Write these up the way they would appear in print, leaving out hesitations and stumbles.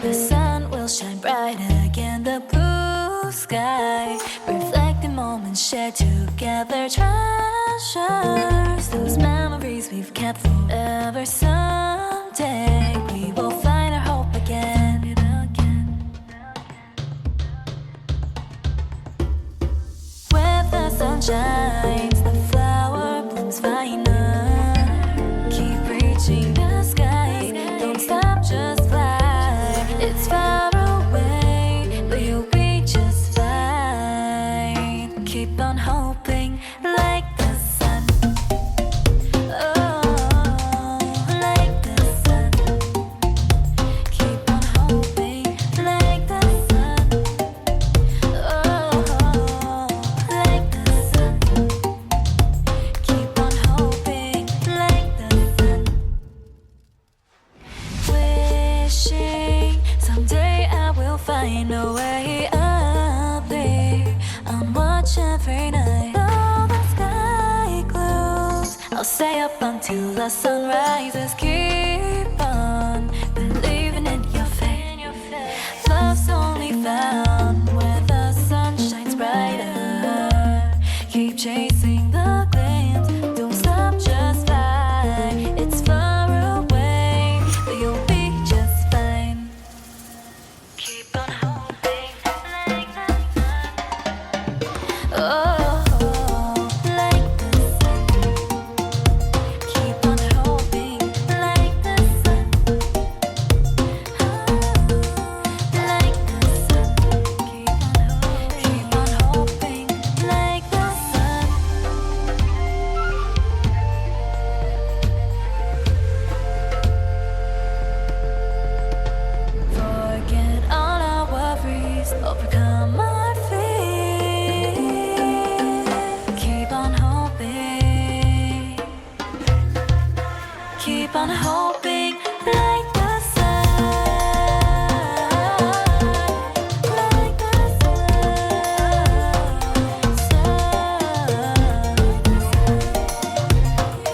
The sun will shine bright again, the blue sky, reflecting moments shared together, treasures, those memories we've kept forever. Someday we will find our hope again. Where the sun shines, the flower blooms finer. Keep reaching the sky, don't stop, just fly. It's far away, but you'll be just fine. Keep on hoping like the sun. Oh, like the sun. Keep on hoping like the sun. Oh, like the sun. Keep on hoping like the sun. Wishing someday I will find a way up there. I'll watch every night. Though the sky glows, I'll stay up until the sun rises. Keep on believing in your faith. Love's only found where the sun shines brighter. Keep chasing the gleams, don't stop, just fly. It's far away, but you'll be just fine. Keep on hoping like the sun. Oh, like the sun. Keep on hoping like the sun. Oh, like the sun. Keep on hoping like the sun. Forget all our worries, overcome our fear. Keep on hoping. Keep on hoping like the sun. Like the sun.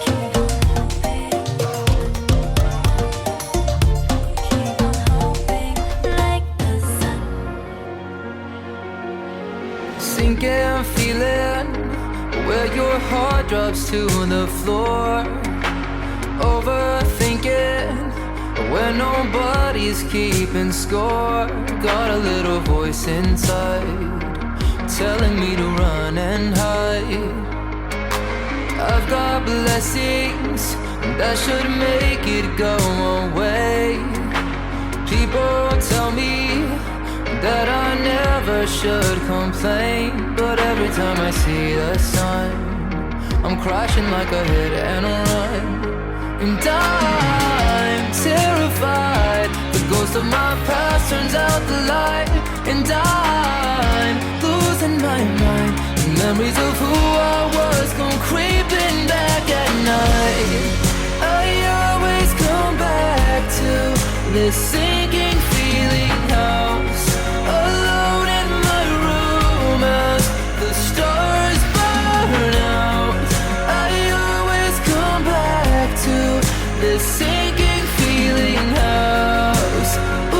Keep on hoping. Keep on hoping like the sun. Sinking feeling where your heart drops to the floor. Overthinking when nobody's keeping score. Got a little voice inside telling me to run and hide. I've got blessings that should make it go away. People tell me that I never should complain, but every time I see the sun, I'm crashing like a hit and a run. And I'm terrified, the ghost of my past turns out the light. And I'm losing my mind, the memories of who I was come creeping back at night. I always come back to this sinking feeling house, alone in my room as the stars burn out. I always come back to this sinking feeling house. Ooh,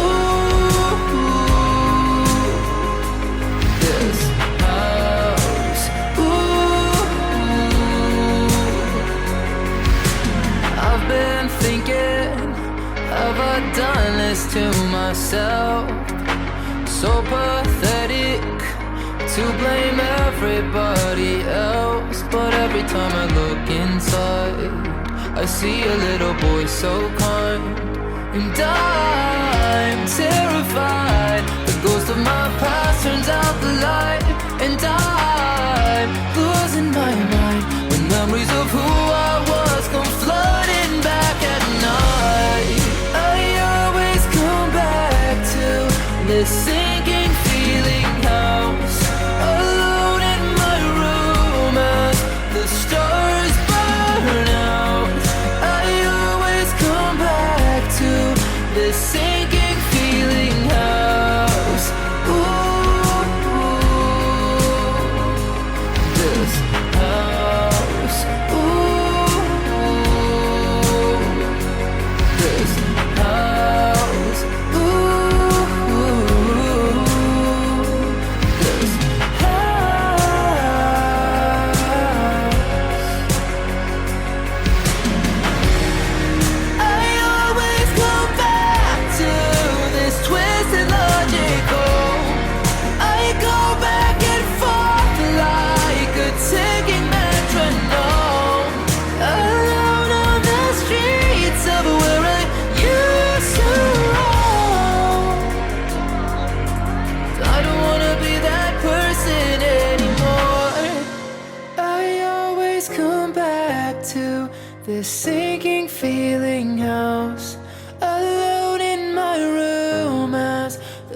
this house. Ooh, I've been thinking, have I done this to myself? So pathetic to blame everybody else, but every time I look inside, I see a little boy so kind. And I'm terrified, the ghost of my past turns out the light. And I'm losing my mind when memories of who I was come flooding back at night. I always come back to this sinking feeling house, alone in my room as the stars burn out. I always come back to this sinking feeling house. Ooh, this house. Ooh, this house. Ooh.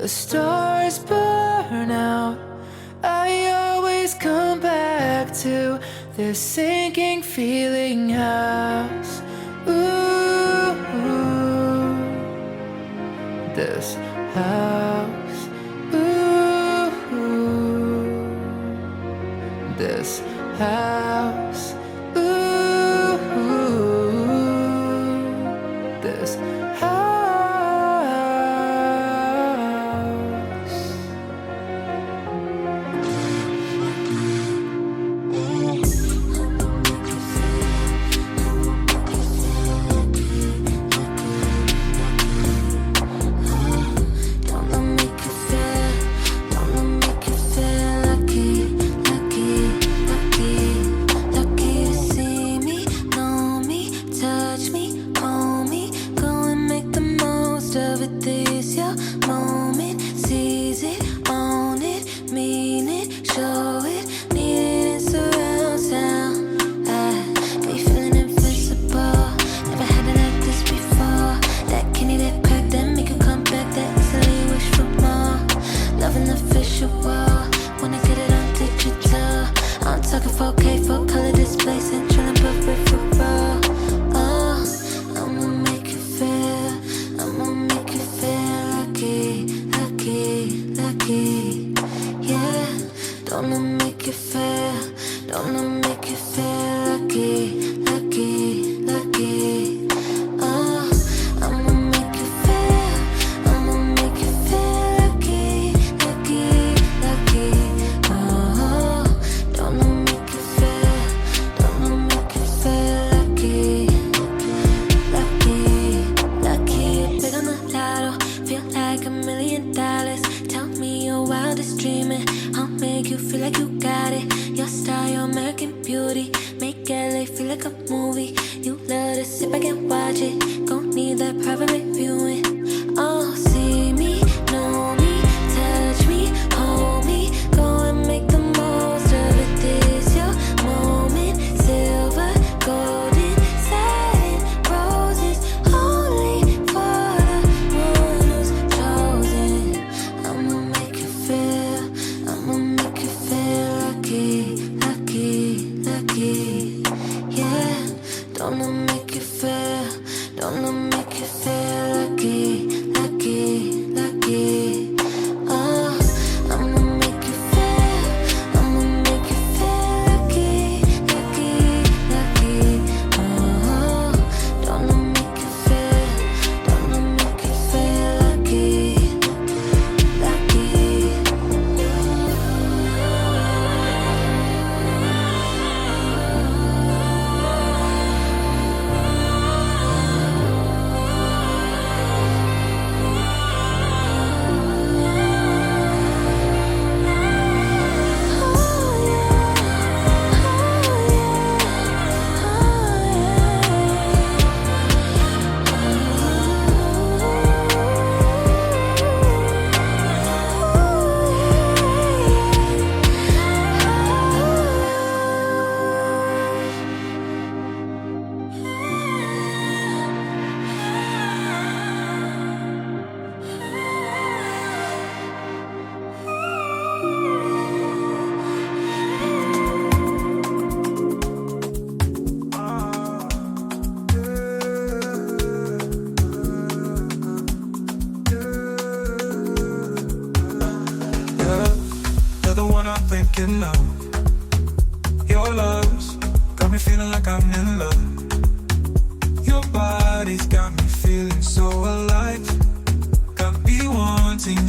the stars burn out, I always come back to this sinking feeling house. Ooh, this house. Ooh, this house. Ooh, this house. Thinking of your love's got me feeling like I'm in love. Your body's got me feeling so alive. Got me wanting